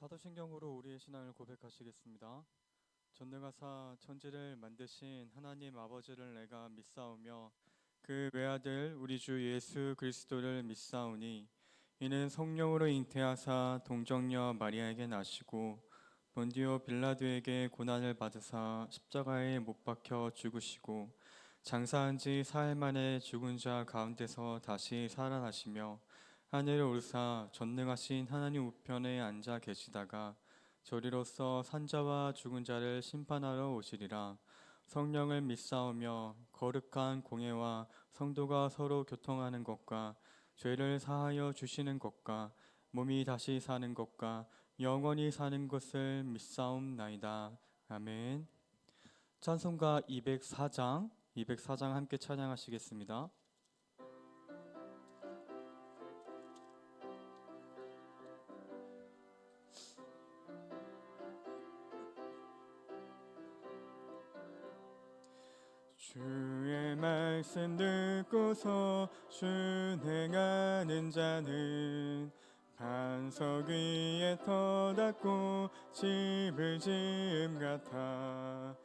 사도신경으로 우리의 신앙을 고백하시겠습니다. 전능하사 천지를 만드신 하나님 아버지를 내가 믿사오며 그 외아들 우리 주 예수 그리스도를 믿사오니 이는 성령으로 잉태하사 동정녀 마리아에게 나시고 본디오 빌라도에게 고난을 받으사 십자가에 못 박혀 죽으시고 장사한 지 사흘 만에 죽은 자 가운데서 다시 살아나시며 하늘에 오르사 전능하신 하나님 우편에 앉아 계시다가 저리로서 산자와 죽은 자를 심판하러 오시리라. 성령을 믿사오며 거룩한 공예와 성도가 서로 교통하는 것과 죄를 사하여 주시는 것과 몸이 다시 사는 것과 영원히 사는 것을 믿사옵나이다. 아멘. 찬송가 204장 함께 찬양하시겠습니다. 주의 말씀 듣고서 순행하는 자는 반석 위에 터닫고 집을 지음 같아.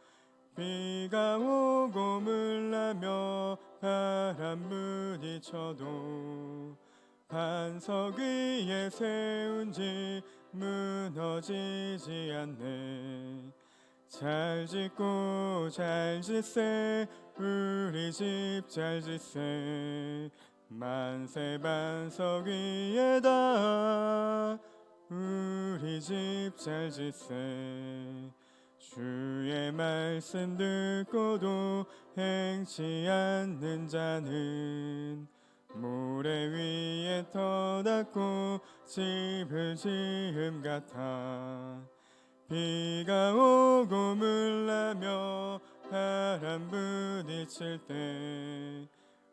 비가 오고 물나며 바람 부딪혀도 반석 위에 세운 집 무너지지 않네. 잘 짓고 잘 짓세 우리 집 잘 짓세 만세 반석 위에다 우리 집 잘 짓세. 주의 말씀 듣고도 행치 않는 자는 모래 위에 터닫고 집을 지음 같아. 비가 오고 물나며 바람 부딪힐 때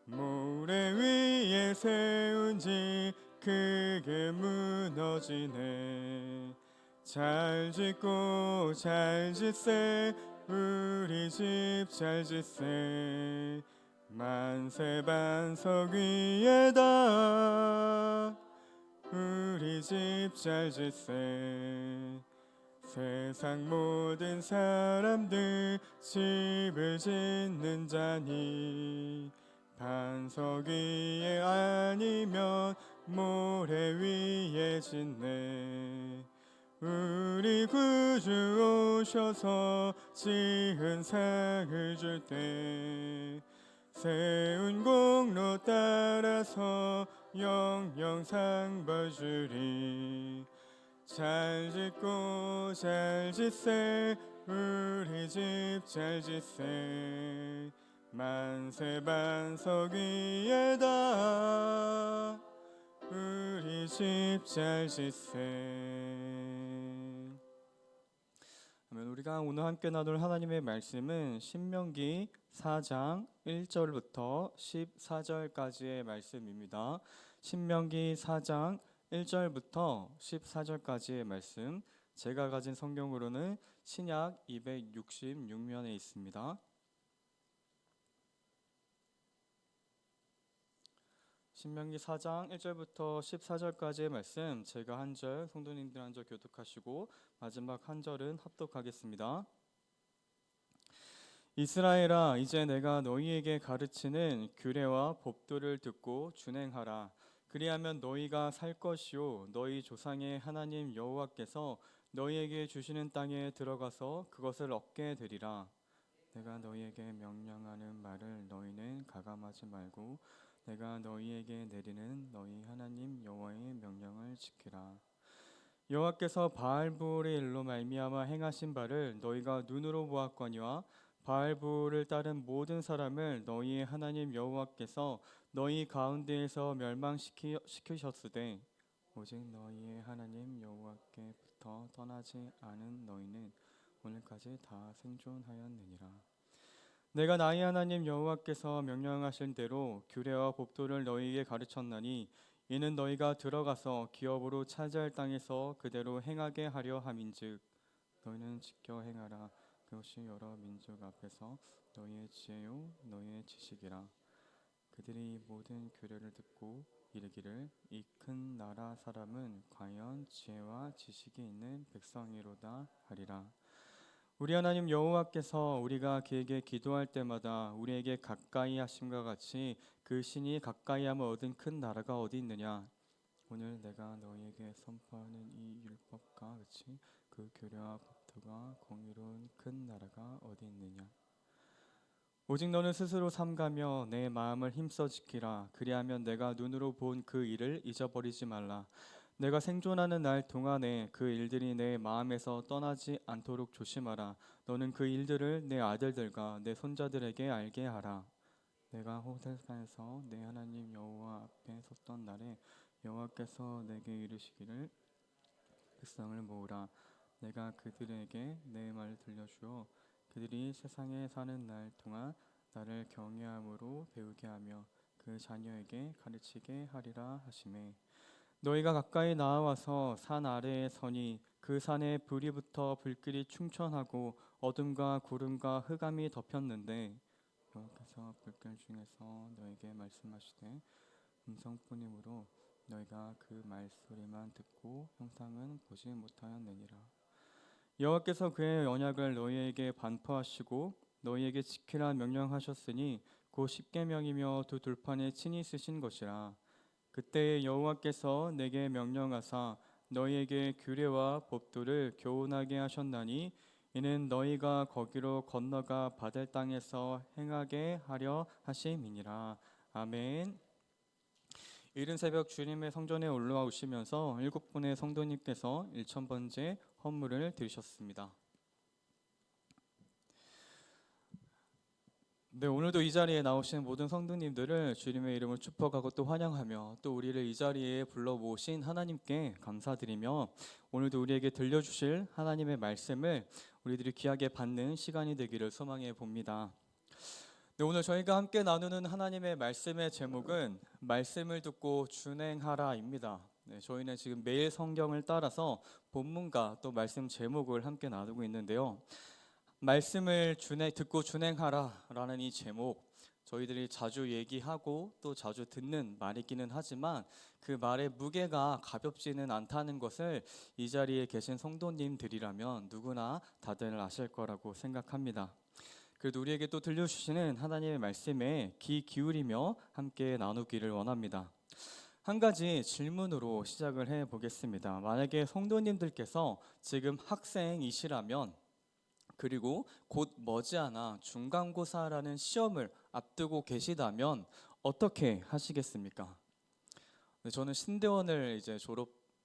모래 위에 세운 집 크게 무너지네. 잘 짓고 잘 짓세 우리 집 잘 짓세 만세 반석 위에다 우리 집 잘 짓세. 세상 모든 사람들 집을 짓는 자니 반석 위에 아니면 모래 위에 짓네. 우리 구주 오셔서 지은 상을 줄 때 세운 공로 따라서 영영 상 벌 주리. 잘 짓고 잘 짓세 우리 집 잘 짓세 만세 반석 위에다 우리 집 잘 짓세. 아멘. 우리가 오늘 함께 나눌 하나님의 말씀은 신명기 4장 1절부터 14절까지의 말씀입니다. 신명기 4장 1절부터 14절까지의 말씀, 제가 가진 성경으로는 신약 266면에 있습니다. 신명기 4장 1절부터 14절까지의 말씀, 제가 한 절, 성도님들 한 절 교독하시고 마지막 한 절은 합독하겠습니다. 이스라엘아, 이제 내가 너희에게 가르치는 규례와 법도를 듣고 준행하라. 그리하면 너희가 살 것이요 너희 조상의 하나님 여호와께서 너희에게 주시는 땅에 들어가서 그것을 얻게 되리라. 내가 너희에게 명령하는 말을 너희는 가감하지 말고 내가 너희에게 내리는 너희 하나님 여호와의 명령을 지키라. 여호와께서 바알브올의 일로 말미암아 행하신 바를 너희가 눈으로 보았거니와 바알브올을 따른 모든 사람을 너희의 하나님 여호와께서 너희 가운데에서 멸망시키셨으되 오직 너희의 하나님 여호와께부터 떠나지 않은 너희는 오늘까지 다 생존하였느니라. 내가 나의 하나님 여호와께서 명령하신 대로 규례와 법도를 너희에게 가르쳤나니 이는 너희가 들어가서 기업으로 차지할 땅에서 그대로 행하게 하려 함인즉 너희는 지켜 행하라. 그것이 여러 민족 앞에서 너희의 지혜요 너희의 지식이라. 그들이 이 모든 규례를 듣고 이르기를 이 큰 나라 사람은 과연 지혜와 지식이 있는 백성이로다 하리라. 우리 하나님 여호와께서 우리가 그에게 기도할 때마다 우리에게 가까이 하심과 같이 그 신이 가까이 하면 얻은 큰 나라가 어디 있느냐. 오늘 내가 너희에게 선포하는 이 율법과 같이 그 교례와 법도가 공의로운 큰 나라가 어디 있느냐. 오직 너는 스스로 삼가며 내 마음을 힘써 지키라. 그리하면 내가 눈으로 본 그 일을 잊어버리지 말라. 내가 생존하는 날 동안에 그 일들이 내 마음에서 떠나지 않도록 조심하라. 너는 그 일들을 내 아들들과 내 손자들에게 알게 하라. 내가 호렙산에서 내 하나님 여호와 앞에 섰던 날에 여호와께서 내게 이르시기를 백성을 모으라. 내가 그들에게 내 말을 들려주어 그들이 세상에 사는 날 동안 나를 경외함으로 배우게 하며 그 자녀에게 가르치게 하리라 하시매. 너희가 가까이 나와서 산 아래에 서니 그 산에 불이 붙어 불길이 충천하고 어둠과 구름과 흑암이 덮였는데 여호와께서 불길 중에서 너에게 말씀하시되 음성뿐이므로 너희가 그 말소리만 듣고 형상은 보지 못하였느니라. 여호와께서 그의 언약을 너희에게 반포하시고 너희에게 지키라 명령하셨으니 곧 십계명이며 두 돌판에 친히 쓰신 것이라. 그때 여호와께서 내게 명령하사 너희에게 규례와 법도를 교훈하게 하셨나니 이는 너희가 거기로 건너가 받을 땅에서 행하게 하려 하심이니라. 아멘. 이른 새벽 주님의 성전에 올라오시면서 7분의 성도님께서 1000번째 헌물을 드리셨습니다. 네, 오늘도 이 자리에 나오신 모든 성도님들을 주님의 이름을 축복하고 또 환영하며 또 우리를 이 자리에 불러 모으신 하나님께 감사드리며 오늘도 우리에게 들려주실 하나님의 말씀을 우리들이 귀하게 받는 시간이 되기를 소망해 봅니다. 네, 오늘 저희가 함께 나누는 하나님의 말씀의 제목은 말씀을 듣고 준행하라입니다. 네, 저희는 지금 매일 성경을 따라서 본문과 또 말씀 제목을 함께 나누고 있는데요. 말씀을 듣고 준행하라라는 이 제목, 저희들이 자주 얘기하고 또 자주 듣는 말이기는 하지만 그 말의 무게가 가볍지는 않다는 것을 이 자리에 계신 성도님들이라면 누구나 다들 아실 거라고 생각합니다. 그래도 우리에게 또 들려주시는 하나님의 말씀에 귀 기울이며 함께 나누기를 원합니다. 한 가지 질문으로 시작을 해보겠습니다. 만약에 성도님들께서 지금 학생이시라면 그리고 곧 머지않아 중간고사라는 시험을 앞두고 계시다면 어떻게 하시겠습니까? 저는 신대원을 이제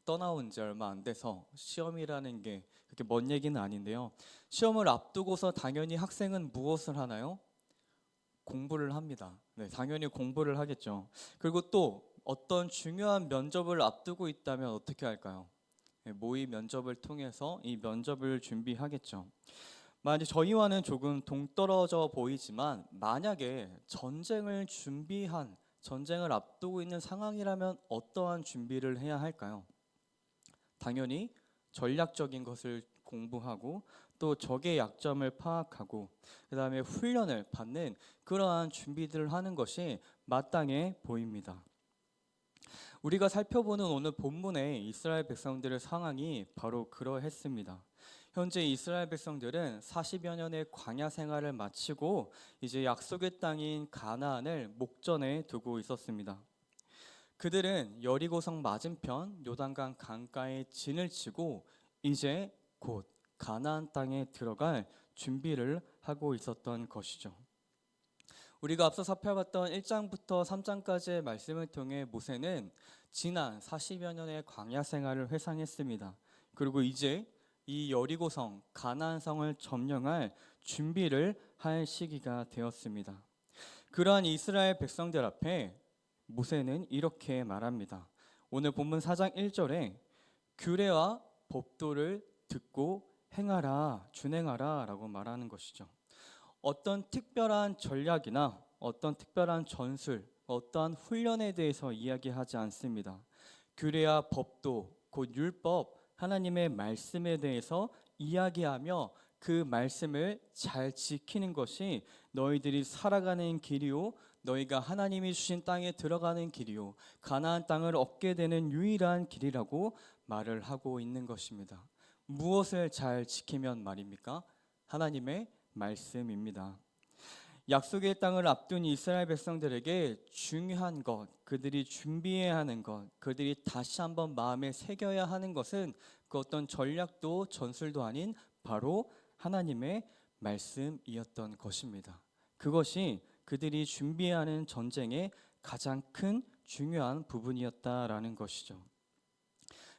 떠나온 지 얼마 안 돼서 시험이라는 게 그렇게 먼 얘기는 아닌데요. 시험을 앞두고서 당연히 학생은 무엇을 하나요? 공부를 합니다. 네, 당연히 공부를 하겠죠. 그리고 또 어떤 중요한 면접을 앞두고 있다면 어떻게 할까요? 네, 모의 면접을 통해서 이 면접을 준비하겠죠. 만약 저희와는 조금 동떨어져 보이지만 만약에 전쟁을 앞두고 있는 상황이라면 어떠한 준비를 해야 할까요? 당연히 전략적인 것을 공부하고 또 적의 약점을 파악하고 그 다음에 훈련을 받는 그러한 준비들을 하는 것이 마땅해 보입니다. 우리가 살펴보는 오늘 본문의 이스라엘 백성들의 상황이 바로 그러했습니다. 현재 이스라엘 백성들은 40여 년의 광야 생활을 마치고 이제 약속의 땅인 가나안을 목전에 두고 있었습니다. 그들은 여리고성 맞은편 요단강 강가에 진을 치고 이제 곧 가나안 땅에 들어갈 준비를 하고 있었던 것이죠. 우리가 앞서 살펴봤던 1장부터 3장까지의 말씀을 통해 모세는 지난 40여 년의 광야 생활을 회상했습니다. 그리고 이제 이 여리고성 가나안 성을 점령할 준비를 할 시기가 되었습니다. 그러한 이스라엘 백성들 앞에 모세는 이렇게 말합니다. 오늘 본문 4장 1절에 규례와 법도를 듣고 행하라, 준행하라 라고 말하는 것이죠. 어떤 특별한 전략이나 어떤 특별한 전술, 어떠한 훈련에 대해서 이야기하지 않습니다. 규례와 법도, 곧 율법, 하나님의 말씀에 대해서 이야기하며 그 말씀을 잘 지키는 것이 너희들이 살아가는 길이요 너희가 하나님이 주신 땅에 들어가는 길이요 가나안 땅을 얻게 되는 유일한 길이라고 말을 하고 있는 것입니다. 무엇을 잘 지키면 말입니까? 하나님의 말씀입니다. 약속의 땅을 앞둔 이스라엘 백성들에게 중요한 것, 그들이 준비해야 하는 것, 그들이 다시 한번 마음에 새겨야 하는 것은 그 어떤 전략도 전술도 아닌 바로 하나님의 말씀이었던 것입니다. 그것이 그들이 준비하는 전쟁의 가장 큰 중요한 부분이었다라는 것이죠.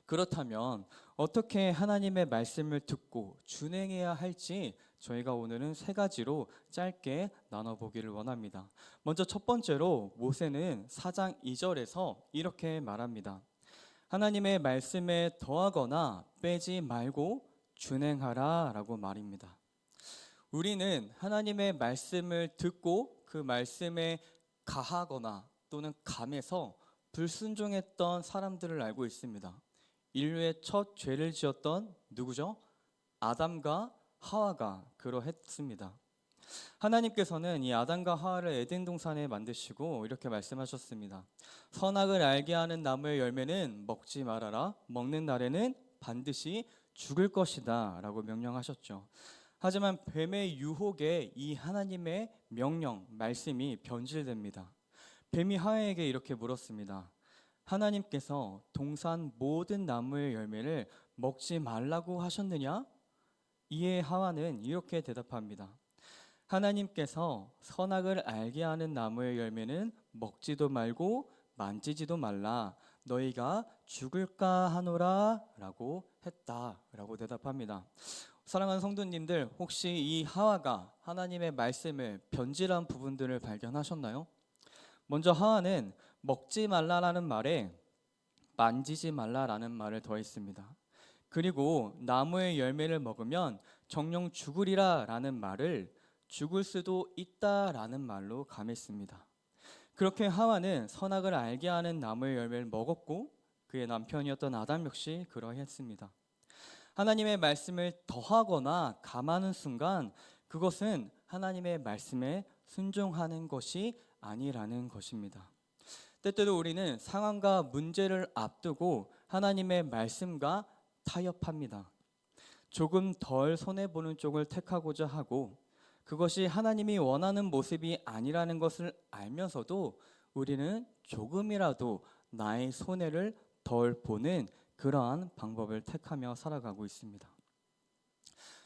그렇다면 어떻게 하나님의 말씀을 듣고 준행해야 할지 저희가 오늘은 세 가지로 짧게 나눠보기를 원합니다. 먼저 첫 번째로 모세는 4장 2절에서 이렇게 말합니다. 하나님의 말씀에 더하거나 빼지 말고 준행하라 라고 말입니다. 우리는 하나님의 말씀을 듣고 그 말씀에 가하거나 또는 감해서 불순종했던 사람들을 알고 있습니다. 인류의 첫 죄를 지었던 누구죠? 아담과 하와가 그러했습니다. 하나님께서는 이 아담과 하와를 에덴 동산에 만드시고 이렇게 말씀하셨습니다. 선악을 알게 하는 나무의 열매는 먹지 말아라. 먹는 날에는 반드시 죽을 것이다 라고 명령하셨죠. 하지만 뱀의 유혹에 이 하나님의 명령, 말씀이 변질됩니다. 뱀이 하와에게 이렇게 물었습니다. 하나님께서 동산 모든 나무의 열매를 먹지 말라고 하셨느냐? 이에 하와는 이렇게 대답합니다. 하나님께서 선악을 알게 하는 나무의 열매는 먹지도 말고 만지지도 말라. 너희가 죽을까 하노라 라고 했다라고 대답합니다. 사랑하는 성도님들, 혹시 이 하와가 하나님의 말씀을 변질한 부분들을 발견하셨나요? 먼저 하와는 먹지 말라라는 말에 만지지 말라라는 말을 더했습니다. 그리고 나무의 열매를 먹으면 정령 죽으리라 라는 말을 죽을 수도 있다 라는 말로 감했습니다. 그렇게 하와는 선악을 알게 하는 나무의 열매를 먹었고 그의 남편이었던 아담 역시 그러했습니다. 하나님의 말씀을 더하거나 감하는 순간 그것은 하나님의 말씀에 순종하는 것이 아니라는 것입니다. 때때로 우리는 상황과 문제를 앞두고 하나님의 말씀과 타협합니다. 조금 덜 손해보는 쪽을 택하고자 하고 그것이 하나님이 원하는 모습이 아니라는 것을 알면서도 우리는 조금이라도 나의 손해를 덜 보는 그러한 방법을 택하며 살아가고 있습니다.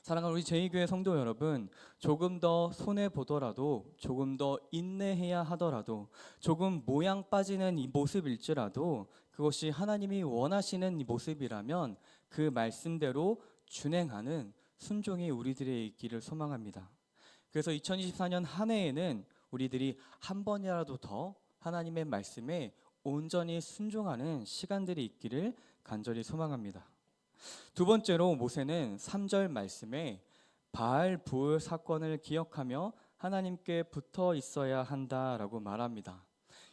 사랑하는 우리 제2교회 성도 여러분, 조금 더 손해보더라도 조금 더 인내해야 하더라도 조금 모양 빠지는 이 모습일지라도 그것이 하나님이 원하시는 이 모습이라면 그 말씀대로 준행하는 순종이 우리들의 있기를 소망합니다. 그래서 2024년 한 해에는 우리들이 한 번이라도 더 하나님의 말씀에 온전히 순종하는 시간들이 있기를 간절히 소망합니다. 두 번째로 모세는 3절 말씀에 바알 부올 사건을 기억하며 하나님께 붙어 있어야 한다라고 말합니다.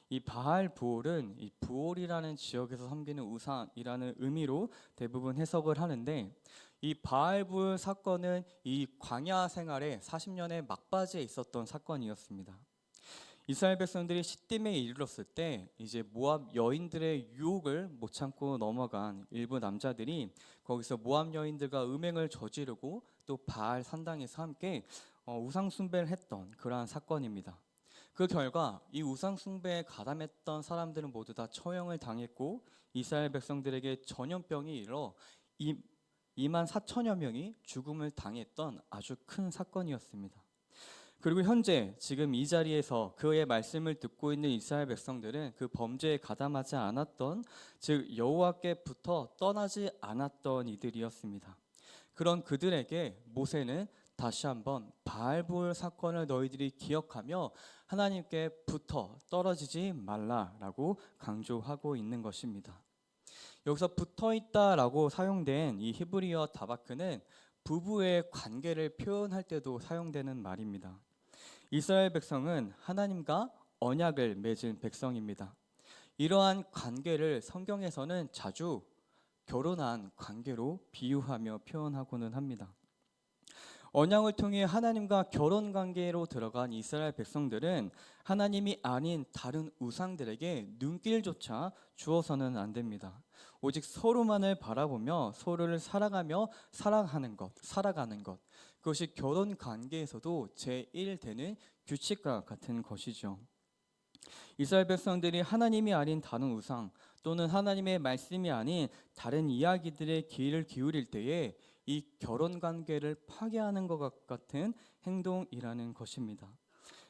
이 바알 부올은 이 부올이라는 지역에서 섬기는 우상이라는 의미로 대부분 해석을 하는데 이 바알 부올 사건은 이 광야 생활의 40년의 막바지에 있었던 사건이었습니다. 이스라엘 백성들이 시딤에 이르렀을 때 이제 모압 여인들의 유혹을 못 참고 넘어간 일부 남자들이 거기서 모압 여인들과 음행을 저지르고 또 바알 산당에서 함께 우상 숭배를 했던 그러한 사건입니다. 그 결과 이 우상 숭배에 가담했던 사람들은 모두 다 처형을 당했고 이스라엘 백성들에게 전염병이 일어 2만 4천여 명이 죽음을 당했던 아주 큰 사건이었습니다. 그리고 현재 지금 이 자리에서 그의 말씀을 듣고 있는 이스라엘 백성들은 그 범죄에 가담하지 않았던, 즉 여호와께부터 떠나지 않았던 이들이었습니다. 그런 그들에게 모세는 다시 한번 바알부올 사건을 너희들이 기억하며 하나님께 붙어 떨어지지 말라라고 강조하고 있는 것입니다. 여기서 붙어 있다라고 사용된 이 히브리어 다바크는 부부의 관계를 표현할 때도 사용되는 말입니다. 이스라엘 백성은 하나님과 언약을 맺은 백성입니다. 이러한 관계를 성경에서는 자주 결혼한 관계로 비유하며 표현하고는 합니다. 언약을 통해 하나님과 결혼 관계로 들어간 이스라엘 백성들은 하나님이 아닌 다른 우상들에게 눈길조차 주어서는 안 됩니다. 오직 서로만을 바라보며 서로를 살아가며 살아가는 것. 그것이 결혼 관계에서도 제1되는 규칙과 같은 것이죠. 이스라엘 백성들이 하나님이 아닌 다른 우상 또는 하나님의 말씀이 아닌 다른 이야기들의 귀를 기울일 때에 이 결혼 관계를 파괴하는 것 같은 행동이라는 것입니다.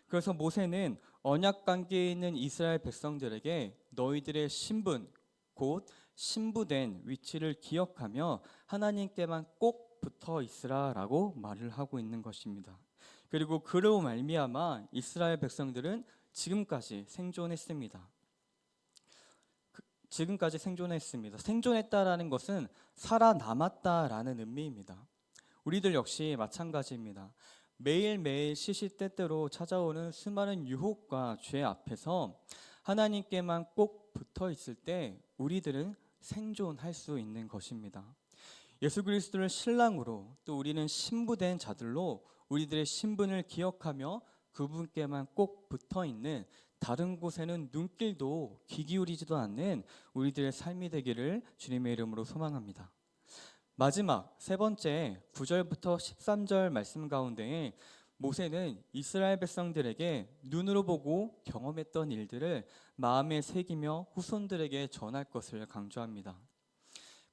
그래서 모세는 언약 관계에 있는 이스라엘 백성들에게 너희들의 신분, 곧 신부된 위치를 기억하며 하나님께만 꼭 붙어 있으라라고 말을 하고 있는 것입니다. 그리고 그로 말미암아 이스라엘 백성들은 지금까지 생존했습니다. 생존했다라는 것은 살아남았다라는 의미입니다. 우리들 역시 마찬가지입니다. 매일매일 시시때때로 찾아오는 수많은 유혹과 죄 앞에서 하나님께만 꼭 붙어 있을 때 우리들은 생존할 수 있는 것입니다. 예수 그리스도를 신랑으로 또 우리는 신부된 자들로 우리들의 신분을 기억하며 그분께만 꼭 붙어 있는 다른 곳에는 눈길도 귀 기울이지도 않는 우리들의 삶이 되기를 주님의 이름으로 소망합니다. 마지막 세 번째 9절부터 13절 말씀 가운데에 모세는 이스라엘 백성들에게 눈으로 보고 경험했던 일들을 마음에 새기며 후손들에게 전할 것을 강조합니다.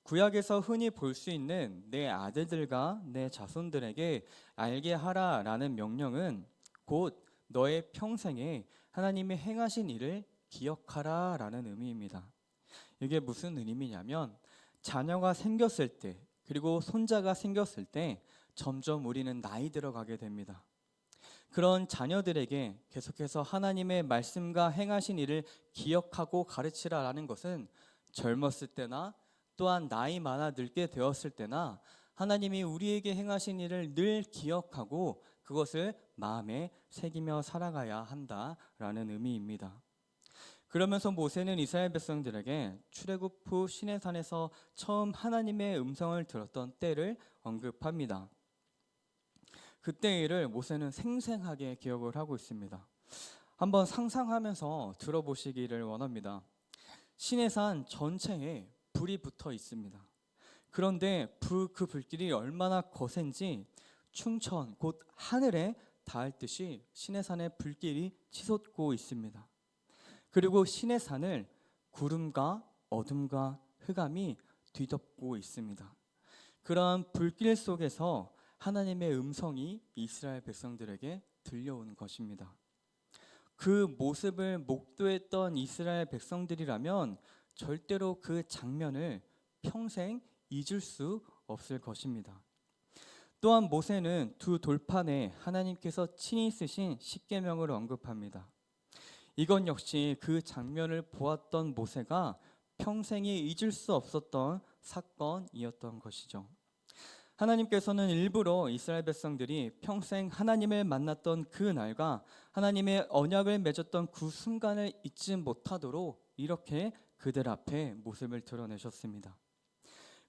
구약에서 흔히 볼 수 있는 내 아들들과 내 자손들에게 알게 하라라는 명령은 곧 너의 평생에 하나님이 행하신 일을 기억하라라는 의미입니다. 이게 무슨 의미냐면 자녀가 생겼을 때 그리고 손자가 생겼을 때 점점 우리는 나이 들어가게 됩니다. 그런 자녀들에게 계속해서 하나님의 말씀과 행하신 일을 기억하고 가르치라라는 것은 젊었을 때나 또한 나이 많아 늙게 되었을 때나 하나님이 우리에게 행하신 일을 늘 기억하고 그것을 마음에 새기며 살아가야 한다라는 의미입니다. 그러면서 모세는 이스라엘 백성들에게 출애굽 후 시내산에서 처음 하나님의 음성을 들었던 때를 언급합니다. 그때 일을 모세는 생생하게 기억을 하고 있습니다. 한번 상상하면서 들어보시기를 원합니다. 시내산 전체에 불이 붙어 있습니다. 그런데 그 불길이 얼마나 거센지 충천 곧 하늘에 닿을 듯이 시내산의 불길이 치솟고 있습니다. 그리고 시내산을 구름과 어둠과 흑암이 뒤덮고 있습니다. 그러한 불길 속에서 하나님의 음성이 이스라엘 백성들에게 들려오는 것입니다. 그 모습을 목도했던 이스라엘 백성들이라면 절대로 그 장면을 평생 잊을 수 없을 것입니다. 또한 모세는 두 돌판에 하나님께서 친히 쓰신 십계명을 언급합니다. 이건 역시 그 장면을 보았던 모세가 평생에 잊을 수 없었던 사건이었던 것이죠. 하나님께서는 일부러 이스라엘 백성들이 평생 하나님을 만났던 그 날과 하나님의 언약을 맺었던 그 순간을 잊지 못하도록 이렇게 그들 앞에 모습을 드러내셨습니다.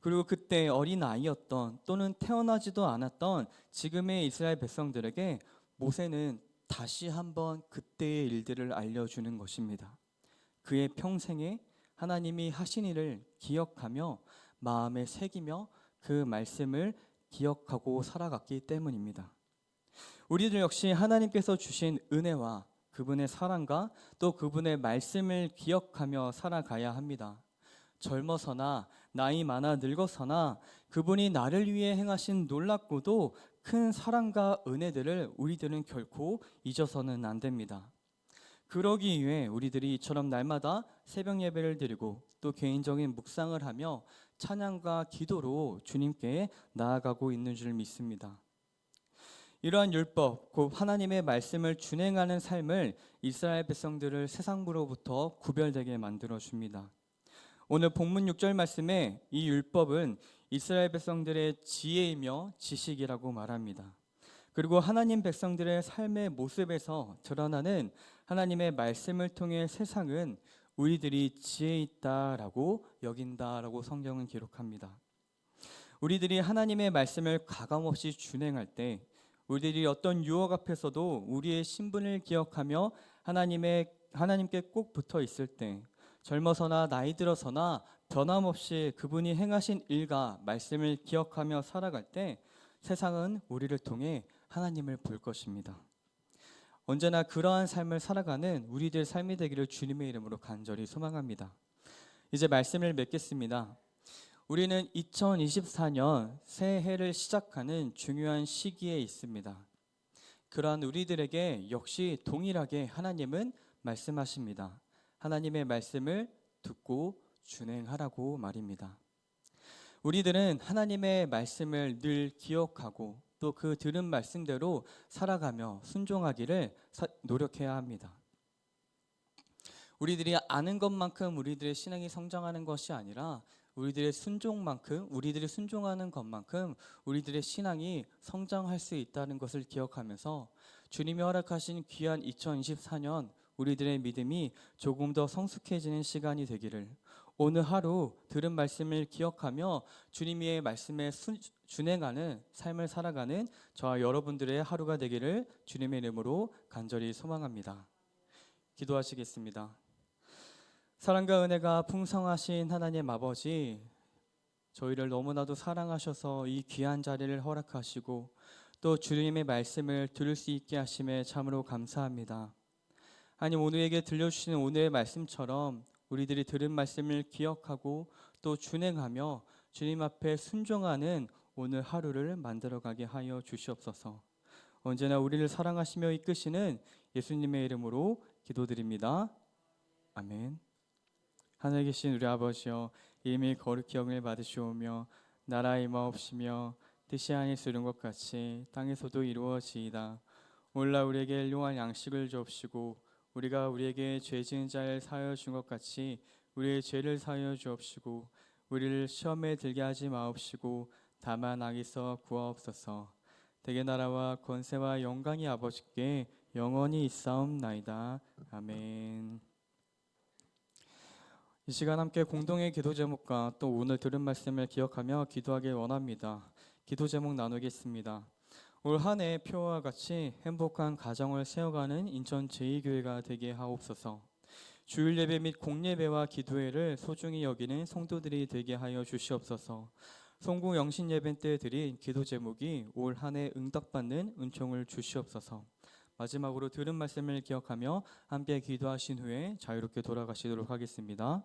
그리고 그때 어린 아이였던 또는 태어나지도 않았던 지금의 이스라엘 백성들에게 모세는 다시 한번 그때의 일들을 알려주는 것입니다. 그의 평생에 하나님이 하신 일을 기억하며 마음에 새기며 그 말씀을 기억하고 살아갔기 때문입니다. 우리들 역시 하나님께서 주신 은혜와 그분의 사랑과 또 그분의 말씀을 기억하며 살아가야 합니다. 젊어서나 나이 많아 늙어서나 그분이 나를 위해 행하신 놀랍고도 큰 사랑과 은혜들을 우리들은 결코 잊어서는 안 됩니다. 그러기 위해 우리들이 이처럼 날마다 새벽 예배를 드리고 또 개인적인 묵상을 하며 찬양과 기도로 주님께 나아가고 있는 줄 믿습니다. 이러한 율법, 곧 하나님의 말씀을 준행하는 삶을 이스라엘 백성들을 세상으로부터 구별되게 만들어 줍니다. 오늘 본문 6절 말씀에 이 율법은 이스라엘 백성들의 지혜이며 지식이라고 말합니다. 그리고 하나님 백성들의 삶의 모습에서 드러나는 하나님의 말씀을 통해 세상은 우리들이 지혜 있다라고 여긴다라고 성경은 기록합니다. 우리들이 하나님의 말씀을 가감없이 준행할 때 우리들이 어떤 유혹 앞에서도 우리의 신분을 기억하며 하나님께 꼭 붙어 있을 때, 젊어서나 나이 들어서나 변함없이 그분이 행하신 일과 말씀을 기억하며 살아갈 때 세상은 우리를 통해 하나님을 볼 것입니다. 언제나 그러한 삶을 살아가는 우리들 삶이 되기를 주님의 이름으로 간절히 소망합니다. 이제 말씀을 맺겠습니다. 우리는 2024년 새해를 시작하는 중요한 시기에 있습니다. 그러한 우리들에게 역시 동일하게 하나님은 말씀하십니다. 하나님의 말씀을 듣고 준행하라고 말입니다. 우리들은 하나님의 말씀을 늘 기억하고 또 그 들은 말씀대로 살아가며 순종하기를 노력해야 합니다. 우리들이 아는 것만큼 우리들의 신앙이 성장하는 것이 아니라 우리들이 순종하는 것만큼 우리들의 신앙이 성장할 수 있다는 것을 기억하면서 주님이 허락하신 귀한 2024년 우리들의 믿음이 조금 더 성숙해지는 시간이 되기를, 오늘 하루 들은 말씀을 기억하며 주님의 말씀에 준행하는 삶을 살아가는 저와 여러분들의 하루가 되기를 주님의 이름으로 간절히 소망합니다. 기도하시겠습니다. 사랑과 은혜가 풍성하신 하나님 아버지, 저희를 너무나도 사랑하셔서 이 귀한 자리를 허락하시고 또 주님의 말씀을 들을 수 있게 하심에 참으로 감사합니다. 하나님, 오늘에게 들려주시는 오늘의 말씀처럼 우리들이 들은 말씀을 기억하고 또 준행하며 주님 앞에 순종하는 오늘 하루를 만들어가게 하여 주시옵소서. 언제나 우리를 사랑하시며 이끄시는 예수님의 이름으로 기도드립니다. 아멘. 하늘에 계신 우리 아버지여, 이미 거룩히 영을 받으시오며 나라의 임하옵시며 뜻이 하늘에서 이룬 것 같이 땅에서도 이루어지이다. 오늘날 우리에게 일용할 양식을 주옵시고 우리가 우리에게 죄 지은 자를 사하여 준 것 같이 우리의 죄를 사하여 주옵시고 우리를 시험에 들게 하지 마옵시고 다만 악에서 구하옵소서. 대개 나라와 권세와 영광이 아버지께 영원히 있사옵나이다. 아멘. 이 시간 함께 공동의 기도 제목과 또 오늘 들은 말씀을 기억하며 기도하길 원합니다. 기도 제목 나누겠습니다. 올 한 해 표와 같이 행복한 가정을 세워가는 인천 제2교회가 되게 하옵소서. 주일 예배 및 공예배와 기도회를 소중히 여기는 성도들이 되게 하여 주시옵소서. 송구 영신 예배 때 드린 기도 제목이 올 한 해 응답받는 은총을 주시옵소서. 마지막으로 들은 말씀을 기억하며 함께 기도하신 후에 자유롭게 돌아가시도록 하겠습니다.